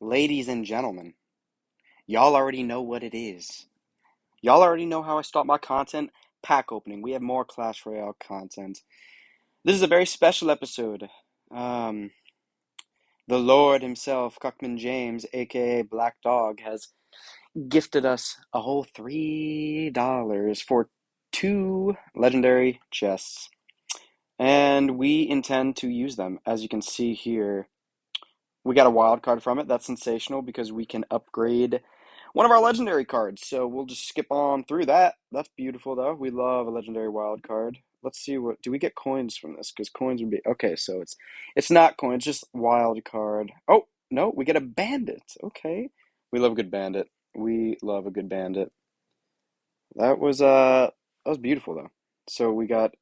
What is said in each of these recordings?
Ladies and gentlemen, y'all already know what it is. Y'all already know how I start my content. Pack opening. We have more Clash Royale content. This is a very special episode. Um, the Lord himself, Cuckman James, aka Black Dog, has gifted us a whole $3 for two legendary chests. And we intend to use them. As you can see here, we got a wild card from it. That's sensational because we can upgrade one of our legendary cards. So we'll just skip on through that. That's beautiful, though. We love a legendary wild card. Let's see what do we get coins from this? Because coins would be okay. So it's not coins, just wild card. Oh no, we get a bandit. Okay, we love a good bandit. We love a good bandit. That was beautiful though. So we got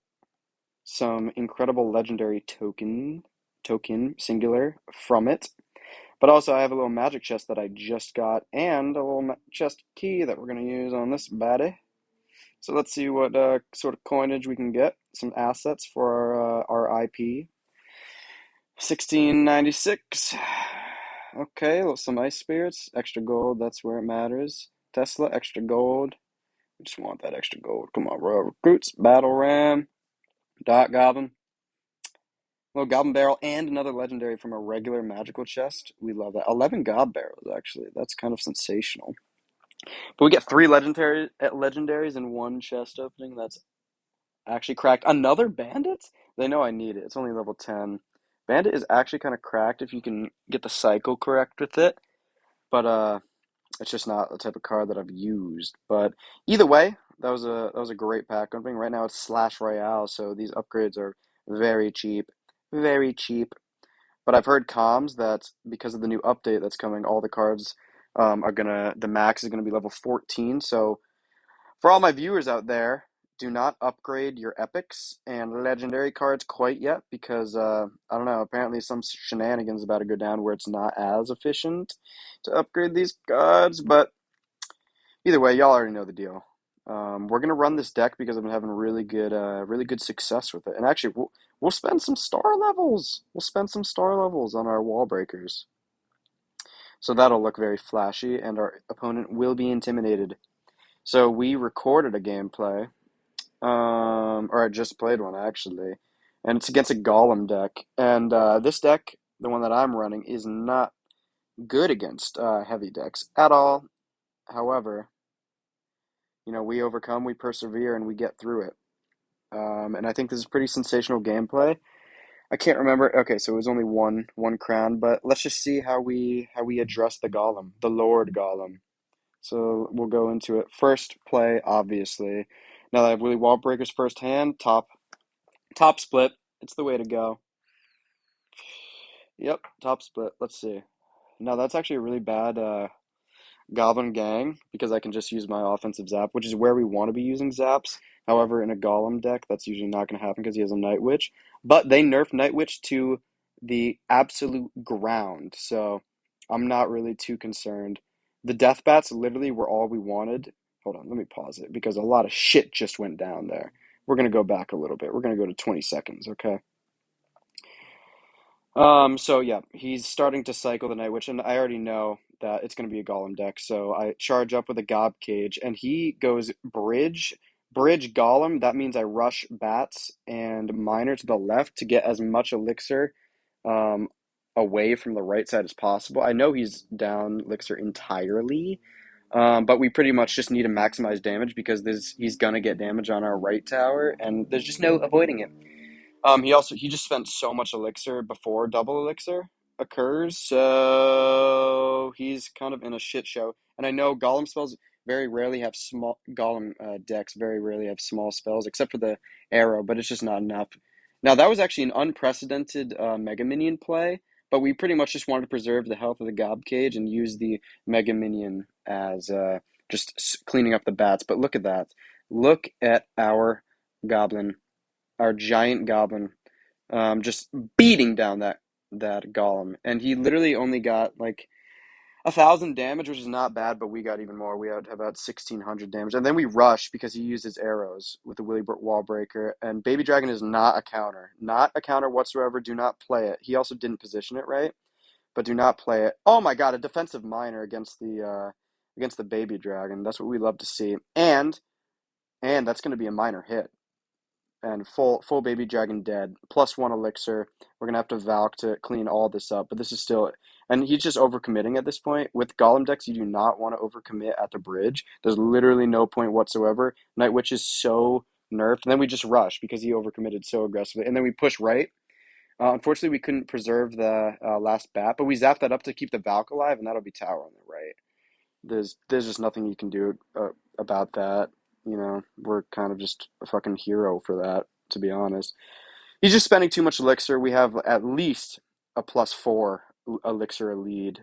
some incredible legendary token singular from it. But also, I have a little magic chest that I just got, and a little chest key that we're going to use on this baddie. So let's see what sort of coinage we can get. Some assets for our IP. 1696. Okay, some ice spirits. Extra gold, that's where it matters. Tesla, extra gold. We just want that extra gold. Come on, Royal Recruits. Battle Ram. Dot Goblin. Little Goblin Barrel and another legendary from a regular magical chest. We love that. 11 Gob Barrels, actually. That's kind of sensational. But we get three legendaries in one chest opening. That's actually cracked. Another Bandit? They know I need it. It's only level 10. Bandit is actually kind of cracked if you can get the cycle correct with it. But it's just not the type of card that I've used. But either way, that was a great pack opening. Right now it's Slash Royale, so these upgrades are very cheap. Very cheap. But I've heard comms that because of the new update that's coming, all the cards the max is gonna be level 14. So for all my viewers out there, do not upgrade your epics and legendary cards quite yet because I don't know, apparently some shenanigans about to go down where it's not as efficient to upgrade these cards, but either way, y'all already know the deal. We're gonna run this deck because I've been having really good success with it. And actually, we'll spend some star levels. We'll spend some star levels on our wall breakers. So that'll look very flashy, and our opponent will be intimidated. So we recorded a gameplay, or I just played one actually, and it's against a Golem deck. And this deck, the one that I'm running, is not good against heavy decks at all. However, we overcome, we persevere, and we get through it. And I think this is pretty sensational gameplay. I can't remember. Okay, so it was only one crown, but let's just see how we address the Golem, the Lord Golem. So we'll go into it. First play, obviously. Now that I have Willy Wall Breakers first hand, top split. It's the way to go. Yep, top split. Let's see. Now that's actually a really bad Goblin Gang because I can just use my offensive zap, which is where we want to be using zaps. However, in a Golem deck, that's usually not going to happen because he has a Night Witch. But they nerfed Night Witch to the absolute ground, so I'm not really too concerned. The Death Bats literally were all we wanted. Hold on, let me pause it because a lot of shit just went down there. We're going to go back a little bit. We're going to go to 20 seconds, okay? So yeah, he's starting to cycle the Night Witch, and I already know that it's going to be a Golem deck, so I charge up with a Gob Cage, and he goes bridge Golem. That means I rush Bats and Miner to the left to get as much Elixir um, away from the right side as possible. I know he's down Elixir entirely, but we pretty much just need to maximize damage because he's going to get damage on our right tower, and there's just no avoiding it. He just spent so much elixir before double elixir occurs, so he's kind of in a shit show. And I know Golem spells very rarely have small Golem decks very rarely have small spells except for the arrow, but it's just not enough. Now that was actually an unprecedented Mega Minion play, but we pretty much just wanted to preserve the health of the Gob Cage and use the Mega Minion as just cleaning up the bats. But look at that! Look at goblin our giant goblin, just beating down that golem, and he literally only got like 1,000 damage, which is not bad, but we got even more. We had about 1,600 damage, and then we rushed because he used his arrows with the Wall Breaker. And Baby Dragon is not a counter whatsoever. Do not play it. He also didn't position it right, but do not play it. Oh my God, a defensive miner against the baby dragon. That's what we love to see. And that's going to be a minor hit. And full baby dragon dead. +1 elixir. We're gonna have to Valk to clean all this up, but this is still, and he's just overcommitting at this point. With Golem decks, you do not want to overcommit at the bridge. There's literally no point whatsoever. Night Witch is so nerfed, and then we just rush because he overcommitted so aggressively, and then we push right. Unfortunately, we couldn't preserve the last bat, but we zapped that up to keep the Valk alive, and that'll be tower on the right. There's just nothing you can do about that. You know, we're kind of just a fucking hero for that, to be honest. He's just spending too much elixir. We have at least a +4 elixir lead.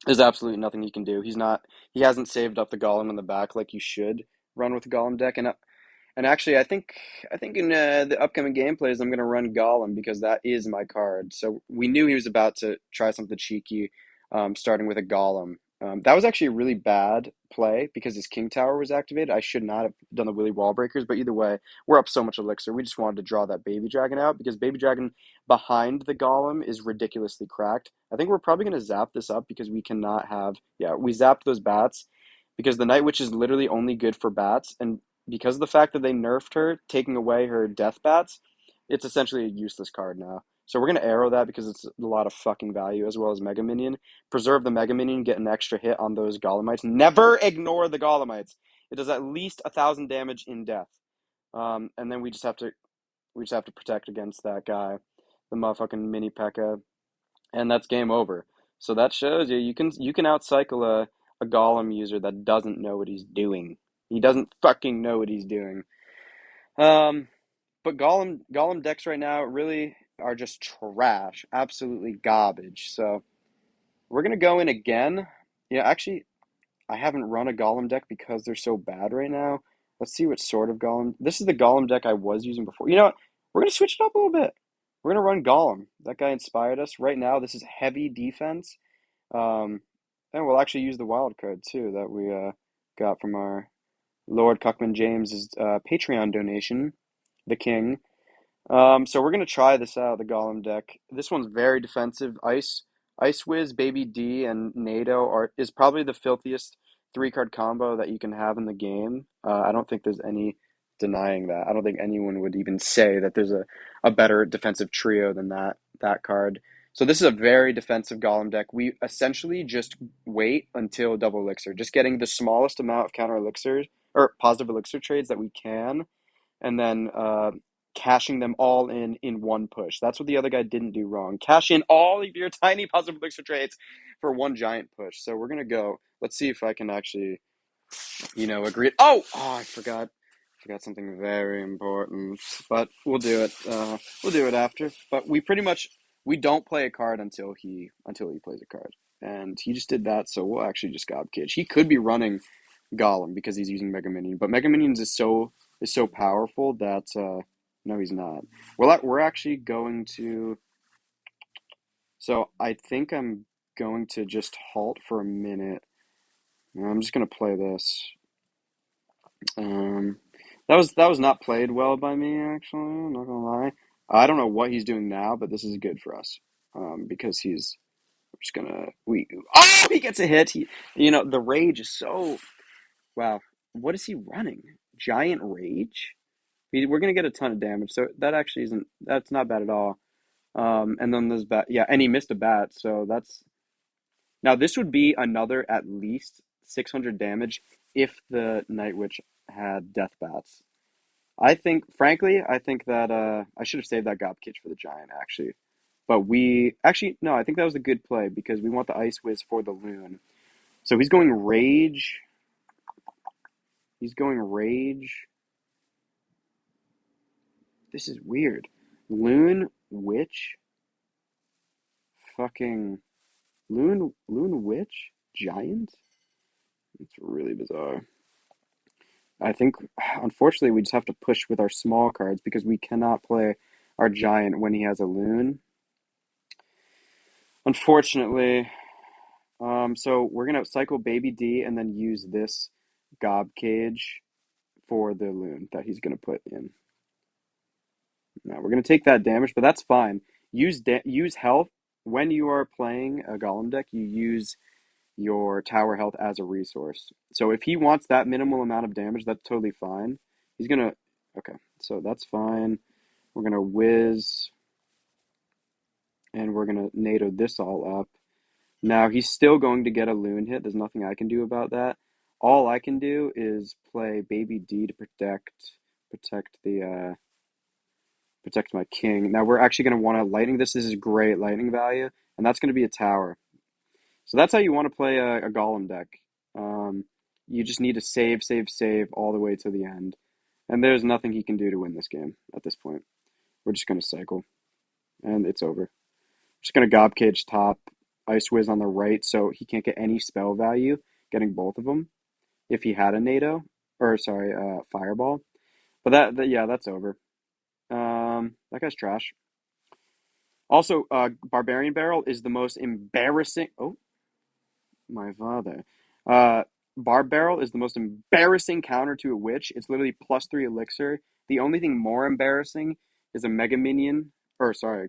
There's absolutely nothing he can do. He hasn't saved up the golem in the back like you should run with a golem deck. And actually, I think in the upcoming gameplays, I'm gonna run Golem because that is my card. So we knew he was about to try something cheeky, starting with a Golem. That was actually a really bad play because his King Tower was activated. I should not have done the Willy Wall Breakers, but either way, we're up so much elixir. We just wanted to draw that Baby Dragon out because Baby Dragon behind the Golem is ridiculously cracked. I think we're probably gonna zap this up because we cannot have. Yeah, we zapped those bats because the Night Witch is literally only good for bats, and because of the fact that they nerfed her, taking away her death bats, it's essentially a useless card now. So we're gonna arrow that because it's a lot of fucking value as well as Mega Minion. Preserve the Mega Minion, get an extra hit on those Golemites. Never ignore the Golemites. It does at least 1,000 damage in death. And then we just have to protect against that guy, the motherfucking mini P.E.K.K.A. And that's game over. So that shows you can outcycle a Golem user that doesn't know what he's doing. He doesn't fucking know what he's doing. Um, but Golem decks right now really are just trash, absolutely garbage. So we're gonna go in again. Yeah, actually, I haven't run a Golem deck because they're so bad right now. Let's see what sort of Golem. This is the Golem deck I was using before. You know what? We're gonna switch it up a little bit. We're gonna run Golem. That guy inspired us. Right now, this is heavy defense. Um, and we'll actually use the wild card too that we got from our Lord Cuckman James's Patreon donation, the king. So we're gonna try this out, the Golem deck. This one's very defensive. Ice Wiz, Baby D, and NATO is probably the filthiest 3 card combo that you can have in the game. I don't think there's any denying that. I don't think anyone would even say that there's a better defensive trio than that card. So this is a very defensive Golem deck. We essentially just wait until double elixir, just getting the smallest amount of counter elixirs or positive elixir trades that we can, and then cashing them all in one push. That's what the other guy didn't do wrong. Cash in all of your tiny positive elixir trades for one giant push. So we're gonna go. Let's see if I can actually, agree. Oh, I forgot something very important, but we'll do it. We'll do it after. But we don't play a card until he plays a card, and he just did that. So we'll actually just gob cage. He could be running Golem because he's using Mega Minion, but Mega Minions is so powerful that no, he's not. We're actually going to. So I think I'm going to just halt for a minute. I'm just gonna play this. Um, that was not played well by me actually. I'm not gonna lie. I don't know what he's doing now, but this is good for us. Because he's we're just gonna we. Oh, he gets a hit. The rage is so. Wow, what is he running? Giant Rage? We're gonna get a ton of damage, so that actually isn't. That's not bad at all. And then there's bat. Yeah, and he missed a bat, so that's. Now this would be another at least 600 damage if the Night Witch had death bats. Frankly, I think that I should have saved that Gob Kitch for the Giant actually. But we actually no, I think that was a good play because we want the Ice Whiz for the Loon. So he's going Rage. He's going Rage. This is weird. Loon Witch? Fucking Loon Witch? Giant? It's really bizarre. I think, unfortunately, we just have to push with our small cards because we cannot play our Giant when he has a Loon. Unfortunately. So we're going to cycle Baby D and then use this Gob Cage for the Loon that he's going to put in. Now we're going to take that damage, but that's fine. Use health. when you are playing a Golem deck, you use your tower health as a resource. So if he wants that minimal amount of damage, that's totally fine. He's gonna, okay, so that's fine. We're gonna whiz, and we're gonna NATO this all up. Now he's still going to get a loon hit. There's nothing I can do about that. All I can do is play Baby D to protect the protect my king. Now we're actually going to want to lightning this. This is great lightning value, and that's going to be a tower. So that's how you want to play a golem deck. Um, you just need to save, save, save all the way to the end, and there's nothing he can do to win this game at this point. We're just going to cycle, and it's over. Just going to gob cage top, ice whiz on the right, so he can't get any spell value. Getting both of them if he had a NATO or sorry, fireball. But yeah, that's over. That guy's trash. Also, Barbarian Barrel is the most embarrassing. Oh, my father. Uh, Barb Barrel is the most embarrassing counter to a witch. It's literally +3 elixir. The only thing more embarrassing is a Mega Minion, or sorry,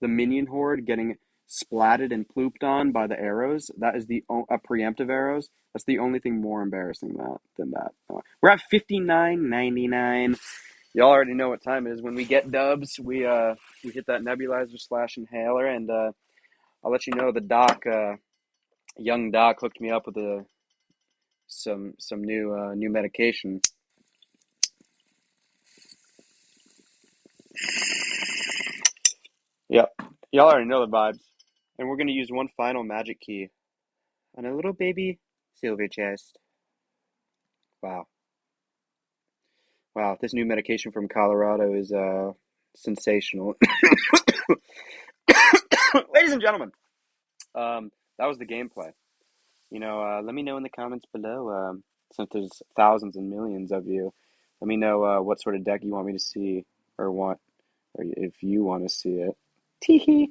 the Minion Horde getting splatted and plooped on by the arrows. That is the preemptive arrows. That's the only thing more embarrassing than that. We're at 59.99. Y'all already know what time it is. When we get dubs, we hit that nebulizer slash inhaler, and I'll let you know the doc, young doc, hooked me up with some new medication. Yep, y'all already know the vibes. And we're gonna use one final magic key on a little baby silver chest. Wow, wow, this new medication from Colorado is sensational. Ladies and gentlemen, that was the gameplay. Let me know in the comments below, since there's thousands and millions of you. Let me know what sort of deck you want me to see, or if you want to see it. Teehee.